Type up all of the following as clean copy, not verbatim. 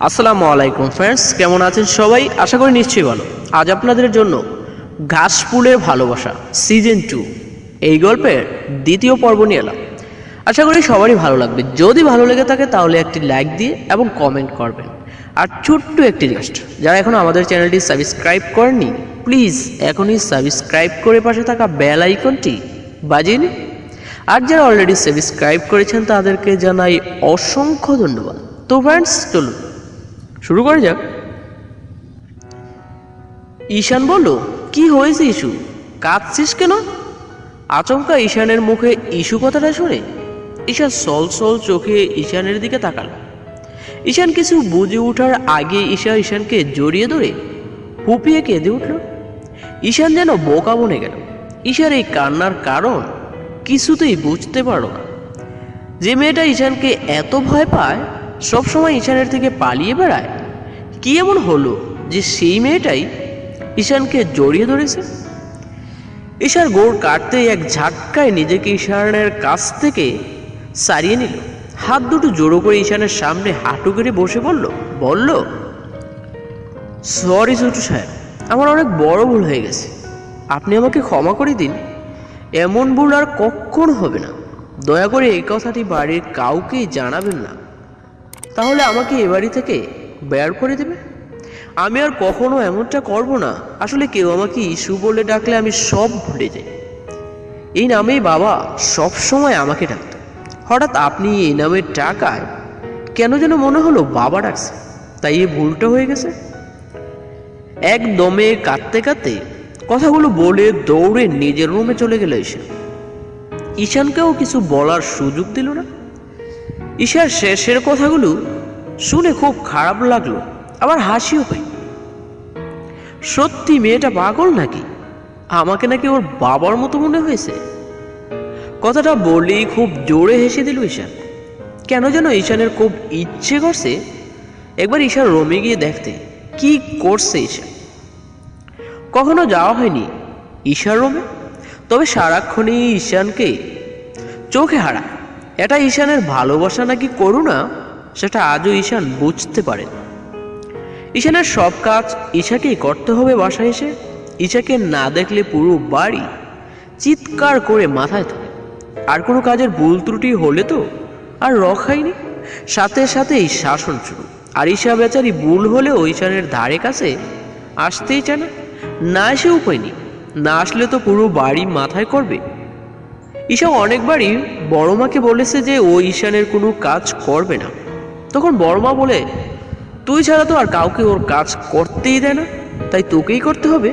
আসসালামু আলাইকুম ফ্রেন্ডস, কেমন আছেন সবাই? আশা করি নিশ্চয়ই ভালো। আজ আপনাদের জন্য ঘাসফুলের ভালোবাসা সিজন 2 এই গল্পের দ্বিতীয় পর্ব নিয়ে এলাম। আশা করি সবারই ভালো লাগবে। যদি ভালো লেগে থাকে তাহলে একটি লাইক দিয়ে এবং কমেন্ট করবেন। আর ছোট্ট একটি রিকোয়েস্ট, যারা এখন আমাদের চ্যানেলটি সাবস্ক্রাইব করেননি প্লিজ এখনই সাবস্ক্রাইব করে পাশে থাকা বেল আইকনটি বাজিয়ে নিন। আর যারা অলরেডি সাবস্ক্রাইব করেছেন তাদেরকে জানাই অসংখ্য ধন্যবাদ। তো ফ্রেন্ডস, চলুন শুরু করা যাক। ঈশান বলল, কি হয়েছে ইস্যু? কাঁদছিস কেন? আচমকা ঈশানের মুখে ইস্যু কথাটা শুনে ঈশান সল সল চোখে ঈশানের দিকে তাকাল। ঈশান কিছু বুঝে ওঠার আগে ঈশানকে জড়িয়ে ধরে ফুপিয়ে কেঁদে উঠল। ঈশান যেন বোকা বনে গেল। ঈশার এই কান্নার কারণ কিছুতেই বুঝতে পারল না। যে মেয়েটা ঈশানকে এত ভয় পায়, সবসময় ঈশানের থেকে পালিয়ে বেড়ায়, কি এমন হলো যে সেই মেয়েটাই ঈশানকে জড়িয়ে ধরেছে? ঈশার গোড় কাটতেই এক ঝাটকায় নিজেকে ঈশানের কাছ থেকে সারিয়ে নিল। হাত দুটো জোড়ো করে ঈশানের সামনে হাঁটু গেড়ে বসে বলল, সরি ছোট সাহেব, আমার অনেক বড় ভুল হয়ে গেছে। আপনি আমাকে ক্ষমা করে দিন। এমন ভুল আর কখনো হবে না। দয়া করে এই কথাটি বাড়ির কাউকেই জানাবেন না, তাহলে আমাকে এ বাড়ি থেকে বের করে দেবে। আমি আর কখনো এমনটা করব না। আসলে কেউ আমাকে ইস্যু বলে ডাকলে আমি সব ভুলে যাই। এই নামেই বাবা সব সময় আমাকে ডাকত। হঠাৎ আপনি এই নামের টাকায় কেন যেন মনে হলো বাবা ডাকছে, তাই এই ভুলটা হয়ে গেছে। একদমে কাঁদতে কাঁদতে কথাগুলো বলে দৌড়ে নিজের রুমে চলে গেল ঈশান। ঈশানকেও কিছু বলার সুযোগ দিল না। ঈশার শেষের কথাগুলো শুনে খুব খারাপ লাগলো, আবার হাসিও পাই। সত্যি মেয়েটা পাগল নাকি? আমাকে নাকি ওর বাবার মতো মনে হয়েছে। কথাটা বলেই খুব জোরে হেসে দিল ঈশান। কেন যেন ঈশানের খুব ইচ্ছে করছে একবার ঈশার রুমে গিয়ে দেখতে কি করছে ঈশান। কখনো যাওয়া হয়নি ঈশার রুমে, তবে সারাক্ষণই ঈশানকে চোখে হারায়। এটা ঈশানের ভালোবাসা নাকি করুণা, সেটা আজও ঈশান বুঝতে পারে। ঈশানের সব কাজ ঈশাকেই করতে হবে। বাসায় এসে ঈশাকে না দেখলে পুরো বাড়ি চিৎকার করে মাথায় তোলে। আর কোনো কাজের ভুল ত্রুটি হলে তো আর রক্ষায়নি, সাথে সাথেই শাসন শুরু। আর ঈশা বেচারি ভুল হলেও ঈশানের ধারে কাছে আসতেই চায় না। না এসে উপায় নেই, না আসলে তো পুরো বাড়ি মাথায় করবে। ঈশা অনেকবারই বড় মাকে বলেছে যে ও ঈশানের কোনো কাজ করবে না। তখন বড় মা বলে, তুই ছাড়া তো আর কাউকে ওর কাজ করতেই দেয় না, তাই তোকেই করতে হবে।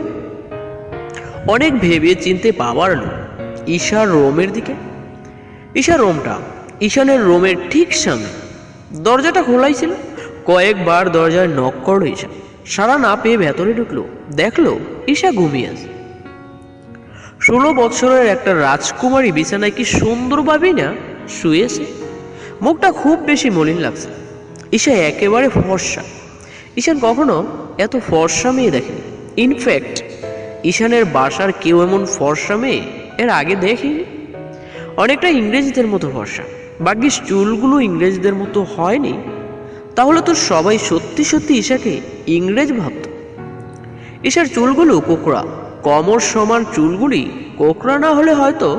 অনেক ভেবে চিনতে পাওয়ার ঈশার রুমের দিকে। ঈশার রুমটা ঈশানের রুমের ঠিক সামনে। দরজাটা খোলাই ছিল। কয়েকবার দরজায় নক করলো ঈশা। সাড়া না পেয়ে ভেতরে ঢুকলো, দেখলো ঈশা ঘুমিয়ে আছে। 16 বছরের একটা রাজকুমারী বিছানায় কি সুন্দরভাবেই না শুয়েছে। মুখটা খুব বেশি মলিন লাগছে। ঈশা একেবারে ফর্সা। ঈশান কখনো এত ফর্সা মেয়ে দেখেনি। ইনফ্যাক্ট ঈশানের বাসার কেউ এমন ফর্সা মেয়ে এর আগে দেখেনি। অনেকটা ইংরেজদের মতো ফর্সা, ভাগ্যিস চুলগুলো ইংরেজদের মতো হয়নি, তাহলে তো সবাই সত্যি সত্যি ঈশাকে ইংরেজ ভাবত। ঈশার চুলগুলো কোকড়া, কমর সমান চুলগুলি কোকড়া না হলে হয়তো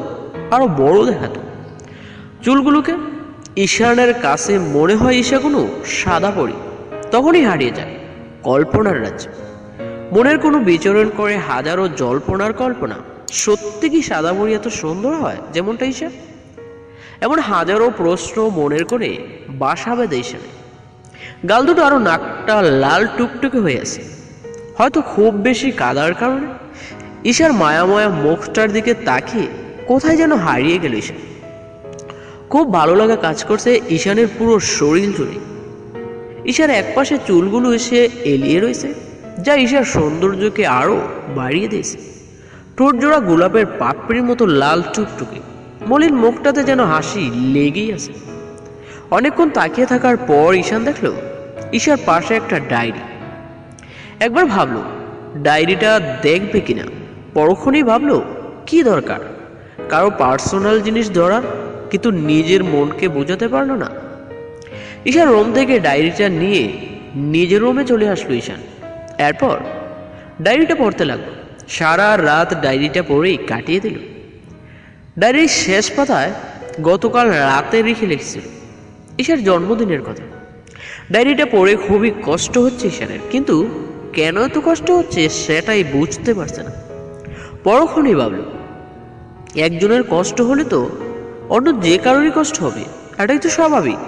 আরো বড় দেখাতো। চুলগুলোকে ঈশানের কাছে মনে হয় ঈশা কোনো সাদা পরি। তখনই হারিয়ে যায় কল্পনার রাজ্যে। মনের কোনো বিচরণ করে হাজারো জল্পনার কল্পনা। সত্যি কি সাদা পরি এত সুন্দর হয় যেমনটা ঈশা? এমন হাজারো প্রশ্ন মনের করে বাসা বেঁধে ঈশানে। গাল দুটো আরো নাকটা লাল টুকটুকে হয়ে আছে, হয়তো খুব বেশি কাদার কারণে। ঈশার মায়াময়া মুখটার দিকে তাকিয়ে কোথায় যেন হারিয়ে গেল ঈশা। খুব ভালো লাগা কাজ করছে ঈশানের পুরো শরীর জুড়ে। ঈশার একপাশে চুলগুলো এসে এলিয়ে রয়েছে, যা ঈশার সৌন্দর্যকে আরো বাড়িয়ে দিয়েছে। ঠোঁট জোড়া গোলাপের পাপড়ির মতো লাল টুকটুকে। মলিন মুখটাতে যেন হাসি লেগেই আছে। অনেকক্ষণ তাকিয়ে থাকার পর ঈশান দেখলো ঈশার পাশে একটা ডায়েরি। একবার ভাবলো ডায়েরিটা দেখবে কিনা, পরক্ষণেই ভাবলো কি দরকার কারো পার্সোনাল জিনিস ধরার, কিন্তু নিজের মনকে বোঝাতে পারলো না। ঈশা রুম থেকে ডায়েরিটা নিয়ে নিজের রুমে চলে আসলো ঈশান। এরপর ডায়েরিটা পড়তে লাগলো। সারা রাত ডায়েরিটা পড়েই কাটিয়ে দিল। ডায়েরির শেষ পাতায় গতকাল রাতে লিখেছিল ঈশার জন্মদিনের কথা। ডায়েরিটা পড়ে খুবই কষ্ট হচ্ছে ঈশানের, কিন্তু কেন এত কষ্ট হচ্ছে সেটাই বুঝতে পারছে না। পরক্ষণেই ভাবল, একজনের কষ্ট হলে তো অন্য যে কারোরই কষ্ট হবে, এটাই তো স্বাভাবিক।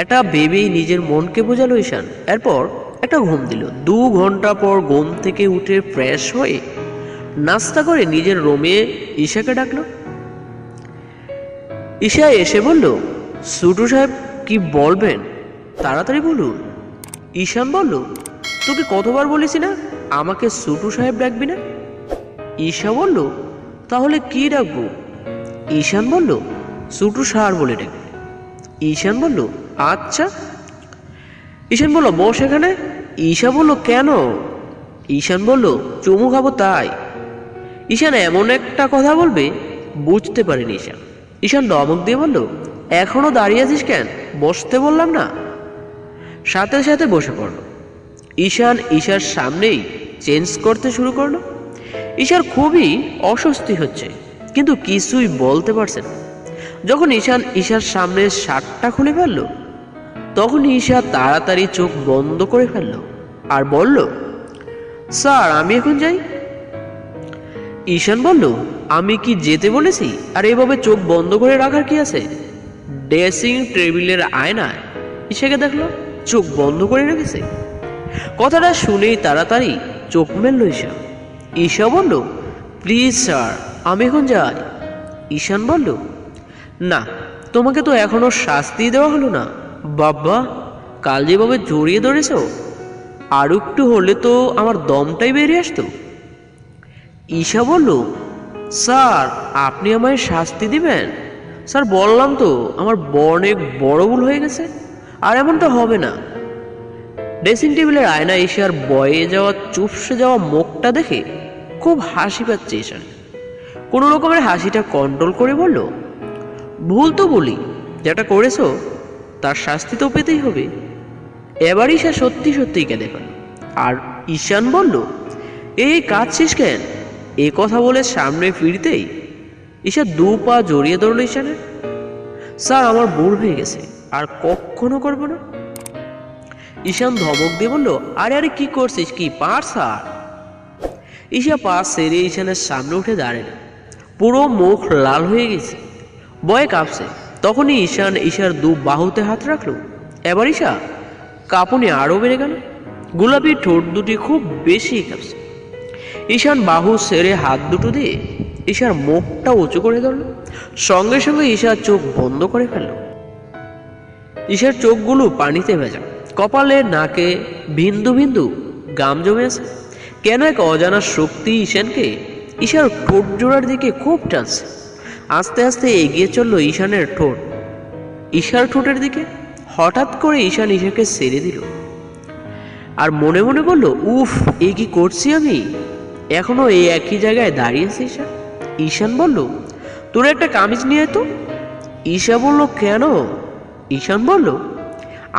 এটা ভেবেই নিজের মনকে বোঝালো ঈশান। এরপর একটা ঘুম দিল। 2 ঘন্টা পর ঘুম থেকে উঠে ফ্রেশ হয়ে নাস্তা করে নিজের রুমে ঈশাকে ডাকলো। ঈশা এসে বলল, সুটু সাহেব কি বলবেন, তাড়াতাড়ি বলুন। ঈশান বলল, তোকে কতবার বলেছি না আমাকে সুটু সাহেব ডাকবি না। ঈশা বলল, তাহলে কি ডাকবো? ঈশান বলল, সুটু স্যার বলে ডাকবে। ঈশান বলল, আচ্ছা। ঈশান বলল, বস এখানে। ঈশা বলল, কেন? ঈশান বলল, চুমু খাবো তাই। ঈশান এমন একটা কথা বলবে বুঝতে পারেনি ঈশান। ঈশান ধমক দিয়ে বলল, এখনো দাঁড়িয়ে আছিস কেন, বসতে বললাম না। সাথে সাথে বসে পড়ল। ঈশান ঈশার সামনেই চেঞ্জ করতে শুরু করলো। ঈশার খুবই অস্বস্তি হচ্ছে, কিন্তু কিছুই বলতে পারছে না। যখন ঈশান ঈশার সামনে শার্টটা খুলে ফেলল, তখন ঈশা তাড়াতাড়ি চোখ বন্ধ করে ফেলল আর বলল, স্যার আমি এখন যাই। ঈশান বলল, আমি কি যেতে বলেছি? আর এভাবে চোখ বন্ধ করে রাখার কি আছে? ড্রেসিং টেবিলের আয়নায় ঈশাকে দেখলো চোখ বন্ধ করে রেখেছে। কথাটা শুনেই তাড়াতাড়ি চোখ মেলল ঈশা। ঈশা বলল, প্লিজ স্যার আমি এখন যাই। ঈশান বলল, না, তোমাকে তো এখনো শাস্তি দেওয়া হলো না। বাবা, কাল যেভাবে জড়িয়ে ধরেছ, আর একটু হলে তো আমার দমটাই বেরিয়ে আসতো। ঈশা বলল, স্যার আপনি আমায় শাস্তি দিবেন? স্যার বললাম তো আমার অনেক বড় ভুল হয়ে গেছে, আর এমনটা হবে না। ড্রেসিং টেবিলের আয়না ঈশার বয়ে যাওয়া চুপসে যাওয়া মুখটা দেখে খুব হাসি পাচ্ছে ঈশান। কোনো রকমের হাসিটা কন্ট্রোল করে বলল, ভুল তো বলি, যেটা করেছো তার শাস্তি তো পেতেই হবে। এবার ঈশা সত্যি সত্যিই কেঁদে ফেলল। আর ঈশান বলল, এই কাঁদছিস কেন? এ কথা বলে সামনে ফিরতেই ঈশা 2 পা জড়িয়ে ধরল ঈশানের। স্যার আমার ভুল হয়ে গেছে, আর কখনো করবো না। ঈশান ধমক দিয়ে বলল, আরে আরে কি করছিস, কি পার স্যার। ঈশা পা সেরে ঈশানের সামনে উঠে দাঁড়াল। পুরো মুখ লাল হয়ে গেছে, ভয়ে কাঁপছে। তখনই ঈশান ঈশার 2 বাহুতে হাত রাখলো। এবার ঈশা কাঁপুনি আরো বেড়ে গেল। গোলাপি ঠোঁট দুটি খুব বেশি কাঁপছে। ঈশান বাহু ছেড়ে হাত দুটো দিয়ে ঈশার মুখটা উঁচু করে ধরল। সঙ্গে সঙ্গে ঈশার চোখ বন্ধ করে ফেলল। ঈশার চোখগুলো পানিতে ভেজা, কপালে নাকে বিন্দু বিন্দু গাম জমে আছে। কেন এক অজানা শক্তি ঈশানকে ঈশার ঠোঁট জোড়ার দিকে খুব টানছে। আস্তে আস্তে এগিয়ে চলল ঈশানের ঠোঁট ঈশার ঠোঁটের দিকে। হঠাৎ করে ঈশান ঈশাকে ছেড়ে দিল আর মনে মনে বলল, উফ, এ কি করছি আমি? এখনো এই একই জায়গায় দাঁড়িয়েছে ঈশা। ঈশান বলল, তোর একটা কামিজ নিয়ে তো। ঈশা বলল, কেন? ঈশান বলল,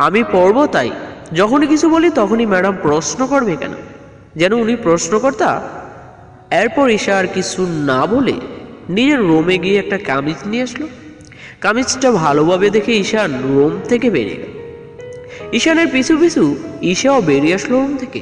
আমি পরবো তাই। যখনই কিছু বলি তখনই ম্যাডাম প্রশ্ন করবে কেন, যেন উনি প্রশ্নকর্তা। এরপর ঈশা আর কিছু না বলে নিজের রুমে গিয়ে একটা কামিজ নিয়ে আসলো। কামিজটা ভালোভাবে দেখে ঈশান রুম থেকে বেরিয়ে গেল। ঈশানের পিছু পিছু ঈশাও বেরিয়ে আসলো রুম থেকে।